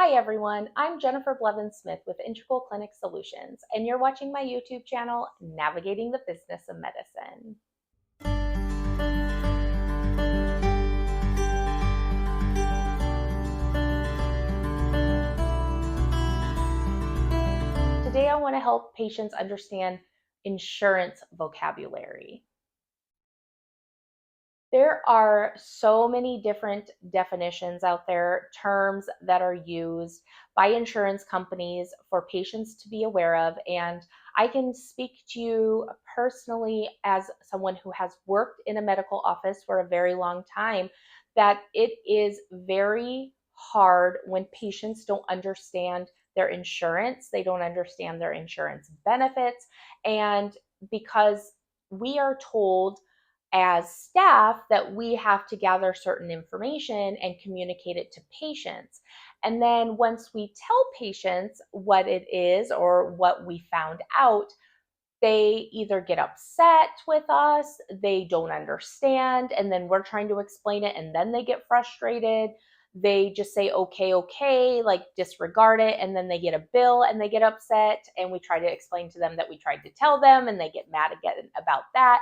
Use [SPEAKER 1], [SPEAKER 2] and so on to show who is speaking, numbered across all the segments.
[SPEAKER 1] Hi everyone, I'm Jennifer Blevins-Smith with Integral Clinic Solutions, and you're watching my YouTube channel, Navigating the Business of Medicine. Today I want to help patients understand insurance vocabulary. There are so many different definitions out there, terms that are used by insurance companies for patients to be aware of. And I can speak to you personally as someone who has worked in a medical office for a very long time that it is very hard when patients don't understand their insurance, they don't understand their insurance benefits. And because we are told as staff that we have to gather certain information and communicate it to patients. And then once we tell patients what it is or what we found out, they either get upset with us, they don't understand, and then we're trying to explain it, and then they get frustrated. They just say, okay, like disregard it, and then they get a bill and they get upset, and we try to explain to them that we tried to tell them, and they get mad again about that.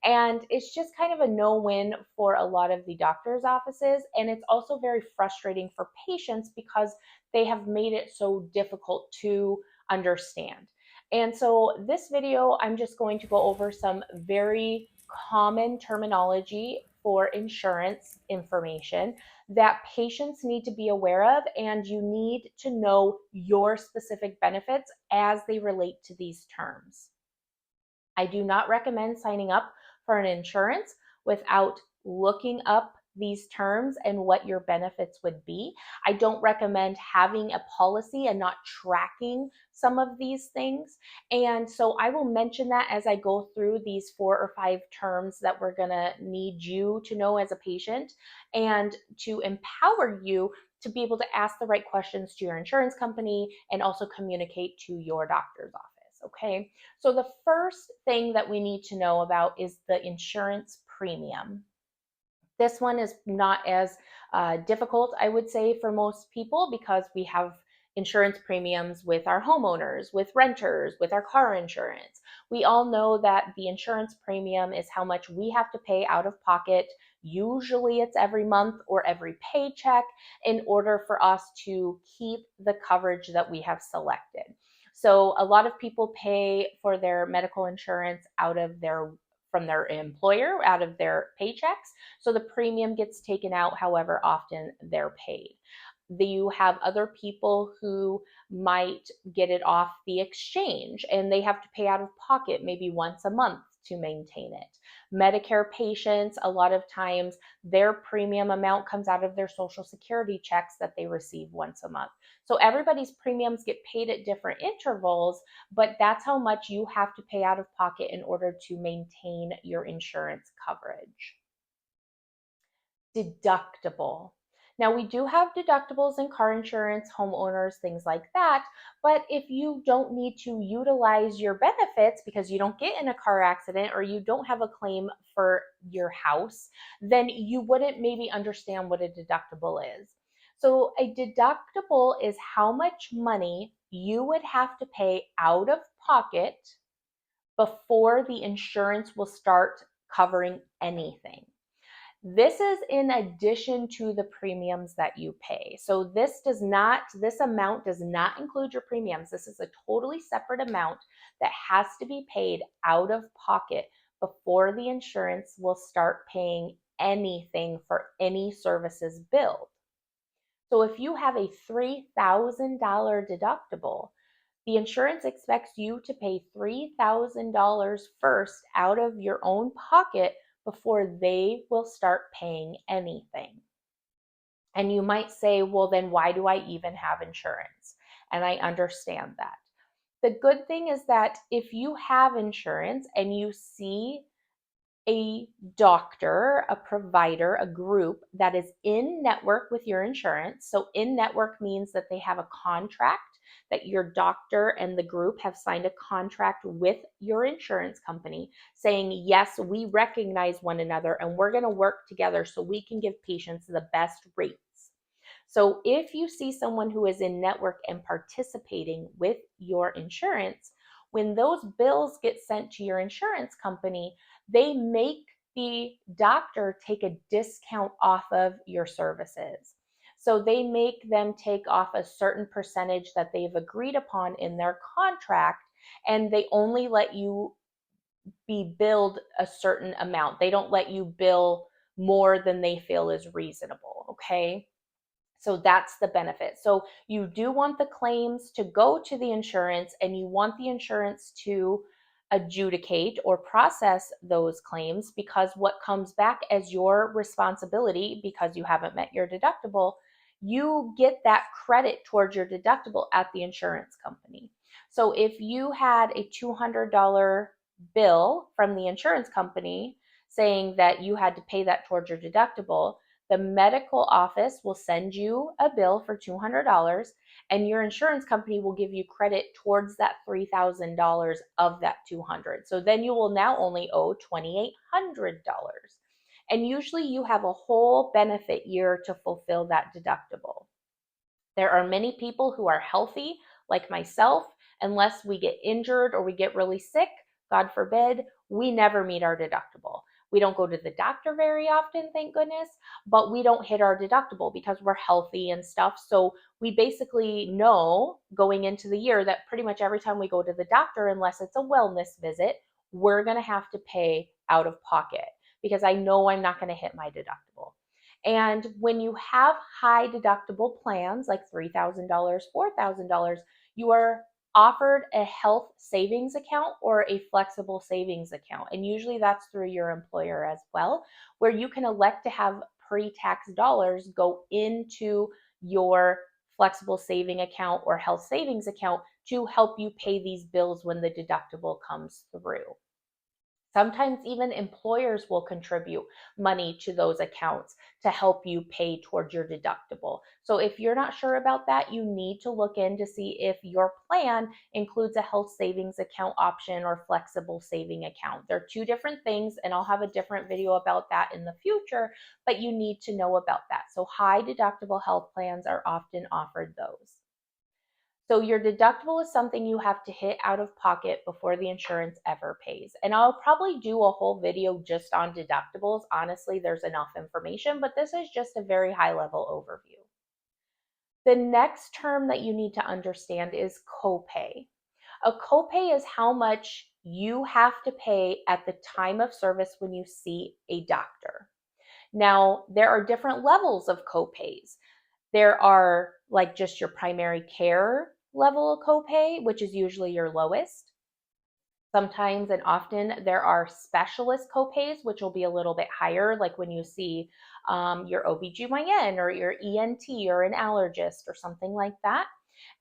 [SPEAKER 1] And it's just kind of a no-win for a lot of the doctor's offices, and it's also very frustrating for patients because they have made it so difficult to understand. And so this video, I'm just going to go over some very common terminology for insurance information that patients need to be aware of, and you need to know your specific benefits as they relate to these terms. I do not recommend signing up for an insurance without looking up these terms and what your benefits would be. I don't recommend having a policy and not tracking some of these things. And so I will mention that as I go through these 4 or 5 terms that we're going to need you to know as a patient and to empower you to be able to ask the right questions to your insurance company and also communicate to your doctor's office. Okay, so the first thing that we need to know about is the insurance premium. This one is not as difficult, I would say, for most people because we have insurance premiums with our homeowners, with renters, with our car insurance. We all know that the insurance premium is how much we have to pay out of pocket. Usually it's every month or every paycheck in order for us to keep the coverage that we have selected. So a lot of people pay for their medical insurance from their employer, out of their paychecks. So the premium gets taken out however often they're paid. You have other people who might get it off the exchange and they have to pay out of pocket maybe once a month to maintain it. Medicare patients, a lot of times their premium amount comes out of their Social Security checks that they receive once a month. So everybody's premiums get paid at different intervals, but that's how much you have to pay out of pocket in order to maintain your insurance coverage. Deductible. Now, we do have deductibles in car insurance, homeowners, things like that. But if you don't need to utilize your benefits because you don't get in a car accident or you don't have a claim for your house, then you wouldn't maybe understand what a deductible is. So a deductible is how much money you would have to pay out of pocket before the insurance will start covering anything. This is in addition to the premiums that you pay. So this amount does not include your premiums. This is a totally separate amount that has to be paid out of pocket before the insurance will start paying anything for any services billed. So if you have a $3,000 deductible, the insurance expects you to pay $3,000 first out of your own pocket before they will start paying anything. And you might say, well, then why do I even have insurance? And I understand that. The good thing is that if you have insurance and you see a doctor, a provider, a group that is in network with your insurance. So in network means that they have a contract, that your doctor and the group have signed a contract with your insurance company saying, yes, we recognize one another and we're going to work together so we can give patients the best rates. So if you see someone who is in network and participating with your insurance, when those bills get sent to your insurance company, they make the doctor take a discount off of your services. So they make them take off a certain percentage that they've agreed upon in their contract, and they only let you be billed a certain amount. They don't let you bill more than they feel is reasonable. Okay. So that's the benefit. So you do want the claims to go to the insurance, and you want the insurance to adjudicate or process those claims, because what comes back as your responsibility, because you haven't met your deductible, you get that credit towards your deductible at the insurance company. So if you had a $200 bill from the insurance company saying that you had to pay that towards your deductible, the medical office will send you a bill for $200, and your insurance company will give you credit towards that $3,000 of that $200. So then you will now only owe $2,800. And usually you have a whole benefit year to fulfill that deductible. There are many people who are healthy, like myself. Unless we get injured or we get really sick, God forbid, we never meet our deductible. We don't go to the doctor very often, thank goodness, but we don't hit our deductible because we're healthy and stuff. So we basically know going into the year that pretty much every time we go to the doctor, unless it's a wellness visit, we're going to have to pay out of pocket because I know I'm not going to hit my deductible. And when you have high deductible plans like $3,000, $4,000, you are offered a health savings account or a flexible savings account. And usually that's through your employer as well, where you can elect to have pre-tax dollars go into your flexible saving account or health savings account to help you pay these bills when the deductible comes through. Sometimes even employers will contribute money to those accounts to help you pay towards your deductible. So if you're not sure about that, you need to look in to see if your plan includes a health savings account option or flexible saving account. They're two different things, and I'll have a different video about that in the future, but you need to know about that. So high deductible health plans are often offered those. So your deductible is something you have to hit out of pocket before the insurance ever pays. And I'll probably do a whole video just on deductibles. Honestly, there's enough information, but this is just a very high level overview. The next term that you need to understand is copay. A copay is how much you have to pay at the time of service when you see a doctor. Now, there are different levels of copays. There are like just your primary care level of copay, which is usually your lowest. Sometimes and often there are specialist copays, which will be a little bit higher, like when you see your OBGYN or your ENT or an allergist or something like that.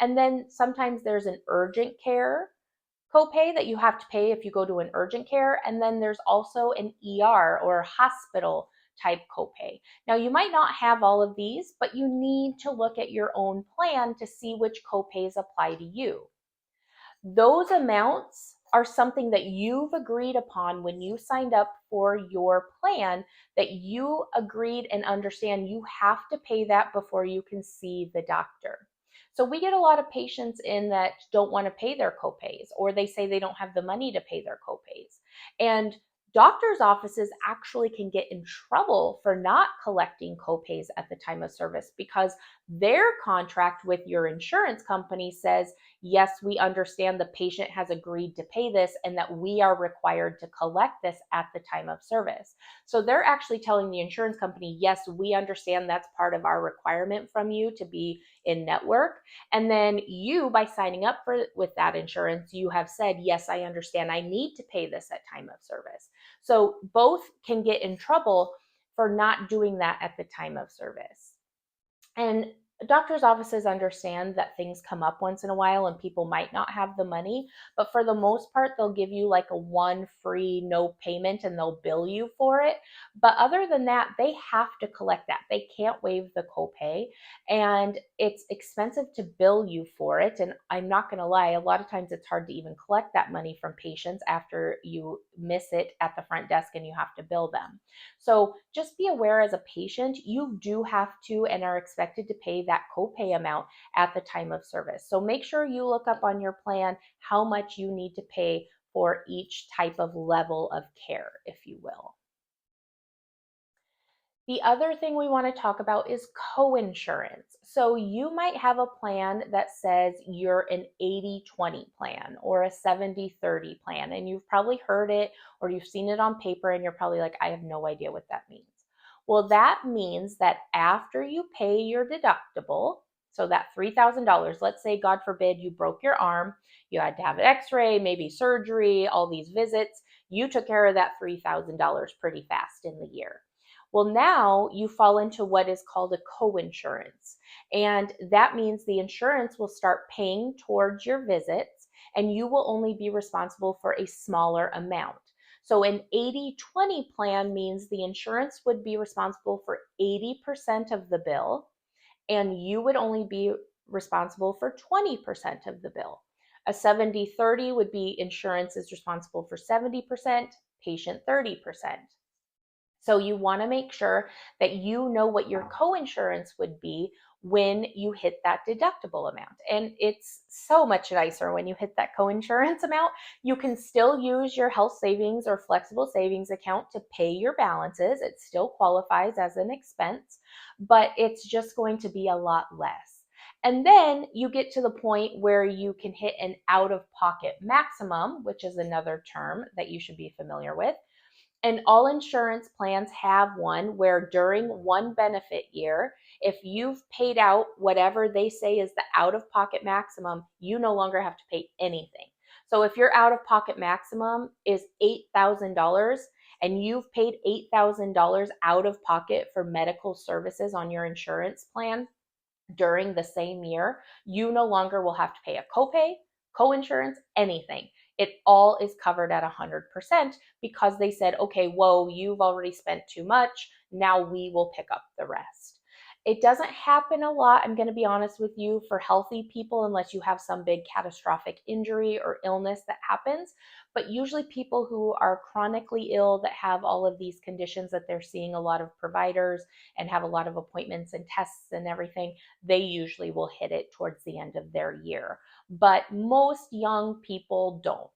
[SPEAKER 1] And then sometimes there's an urgent care copay that you have to pay if you go to an urgent care. And then there's also an ER or hospital type copay. Now, you might not have all of these, but you need to look at your own plan to see which copays apply to you. Those amounts are something that you've agreed upon when you signed up for your plan, that you agreed and understand you have to pay that before you can see the doctor. So we get a lot of patients in that don't want to pay their copays, or they say they don't have the money to pay their copays. And doctors' offices actually can get in trouble for not collecting copays at the time of service because their contract with your insurance company says, yes, we understand the patient has agreed to pay this and that we are required to collect this at the time of service. So they're actually telling the insurance company, yes, we understand that's part of our requirement from you to be in network. And then you, by signing up with that insurance, you have said, yes, I understand I need to pay this at time of service. So both can get in trouble for not doing that at the time of service. And Doctors' offices understand that things come up once in a while and people might not have the money, but for the most part, they'll give you like a one free no payment and they'll bill you for it. But other than that, they have to collect that. They can't waive the copay, and it's expensive to bill you for it. And I'm not going to lie, a lot of times it's hard to even collect that money from patients after you miss it at the front desk and you have to bill them. So just be aware as a patient, you do have to and are expected to pay that copay amount at the time of service. So make sure you look up on your plan how much you need to pay for each type of level of care, if you will. The other thing we want to talk about is coinsurance. So you might have a plan that says you're an 80-20 plan or a 70-30 plan, and you've probably heard it or you've seen it on paper, and you're probably like, I have no idea what that means. Well, that means that after you pay your deductible, so that $3,000, let's say, God forbid, you broke your arm, you had to have an x ray, maybe surgery, all these visits, you took care of that $3,000 pretty fast in the year. Well, now you fall into what is called a coinsurance. And that means the insurance will start paying towards your visits and you will only be responsible for a smaller amount. So an 80-20 plan means the insurance would be responsible for 80% of the bill and you would only be responsible for 20% of the bill. A 70-30 would be insurance is responsible for 70%, patient 30%. So you want to make sure that you know what your coinsurance would be when you hit that deductible amount. And it's so much nicer when you hit that coinsurance amount. You can still use your health savings or flexible savings account to pay your balances. It still qualifies as an expense, but it's just going to be a lot less. And then you get to the point where you can hit an out of pocket maximum, which is another term that you should be familiar with. And all insurance plans have one where during one benefit year, if you've paid out whatever they say is the out of pocket maximum, you no longer have to pay anything. So if your out of pocket maximum is $8,000 and you've paid $8,000 out of pocket for medical services on your insurance plan, during the same year, you no longer will have to pay a copay, coinsurance, anything. It all is covered at 100% because they said, okay, whoa, you've already spent too much. Now we will pick up the rest. It doesn't happen a lot, I'm going to be honest with you, for healthy people unless you have some big catastrophic injury or illness that happens. But usually people who are chronically ill that have all of these conditions that they're seeing a lot of providers and have a lot of appointments and tests and everything, they usually will hit it towards the end of their year. But most young people don't.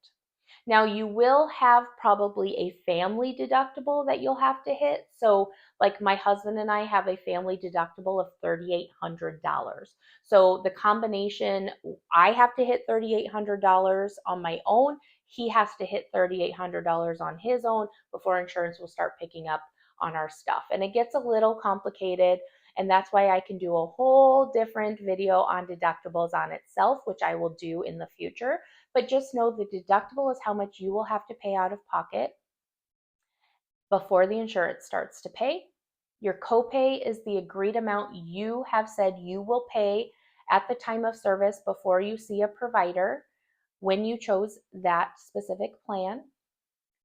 [SPEAKER 1] Now, you will have probably a family deductible that you'll have to hit. So, like my husband and I have a family deductible of $3,800. So, the combination, I have to hit $3,800 on my own. He has to hit $3,800 on his own before insurance will start picking up on our stuff. And it gets a little complicated. And that's why I can do a whole different video on deductibles on itself, which I will do in the future. But just know the deductible is how much you will have to pay out of pocket before the insurance starts to pay. Your copay is the agreed amount you have said you will pay at the time of service before you see a provider when you chose that specific plan.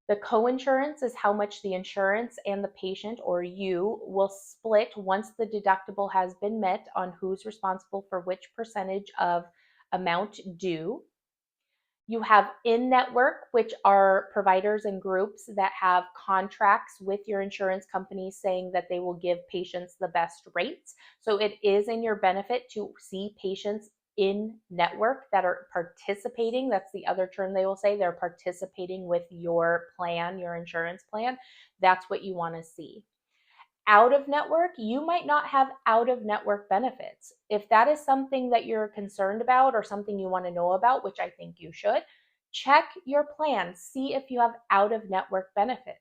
[SPEAKER 1] The coinsurance is how much the insurance and the patient or you will split once the deductible has been met on who's responsible for which percentage of amount due. You have in-network, which are providers and groups that have contracts with your insurance company saying that they will give patients the best rates. So it is in your benefit to see patients in network that are participating. That's the other term they will say. They're participating with your plan, your insurance plan. That's what you want to see. Out of network, you might not have out of network benefits. If that is something that you're concerned about or something you want to know about, which I think you should, check your plan, see if you have out of network benefits.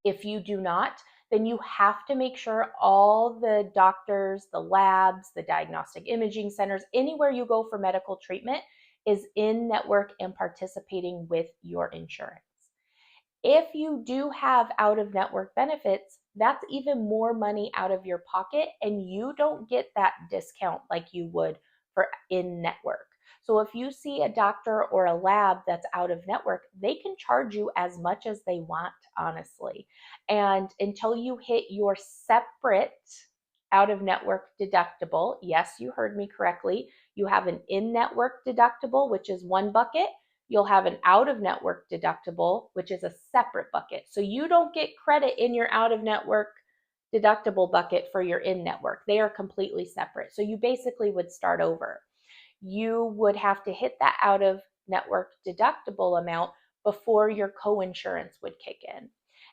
[SPEAKER 1] If you do not, then you have to make sure all the doctors, the labs, the diagnostic imaging centers, anywhere you go for medical treatment is in network and participating with your insurance. If you do have out of network benefits, that's even more money out of your pocket, and you don't get that discount like you would for in network. So if you see a doctor or a lab that's out of network, they can charge you as much as they want, honestly. And until you hit your separate out of network deductible, yes, you heard me correctly. You have an in network deductible, which is one bucket. You'll have an out of network deductible, which is a separate bucket. So you don't get credit in your out of network deductible bucket for your in network. They are completely separate. So you basically would start over. You would have to hit that out of network deductible amount before your coinsurance would kick in.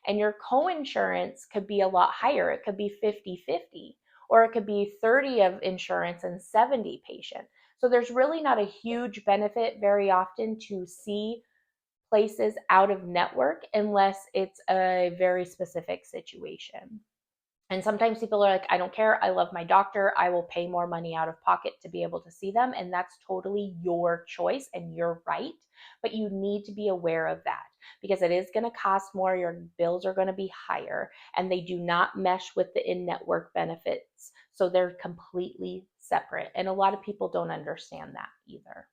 [SPEAKER 1] And your coinsurance could be a lot higher. It could be 50-50, or it could be 30 of insurance and 70 patient. So there's really not a huge benefit very often to see places out of network unless it's a very specific situation. And sometimes people are like, I don't care. I love my doctor. I will pay more money out of pocket to be able to see them. And that's totally your choice and your right. But you need to be aware of that because it is going to cost more. Your bills are going to be higher and they do not mesh with the in network benefits. So they're completely separate. And a lot of people don't understand that either.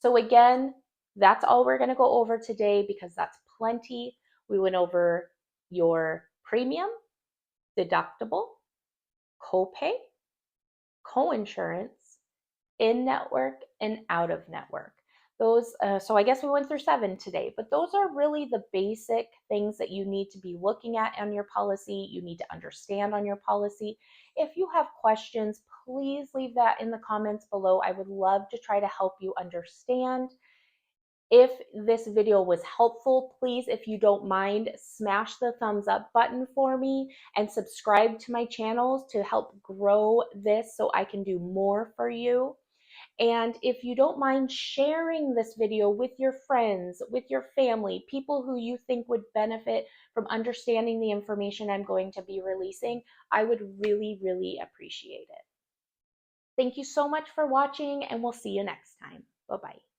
[SPEAKER 1] So, again, that's all we're going to go over today because that's plenty. We went over your premium, deductible, copay, coinsurance, in network, and out of network. So I guess we went through 7 today, but those are really the basic things that you need to be looking at on your policy. You need to understand on your policy. If you have questions, please leave that in the comments below. I would love to try to help you understand. If this video was helpful, please, if you don't mind, smash the thumbs up button for me and subscribe to my channels to help grow this so I can do more for you. And if you don't mind sharing this video with your friends, with your family, people who you think would benefit from understanding the information I'm going to be releasing, I would really, really appreciate it. Thank you so much for watching, and we'll see you next time. Bye-bye.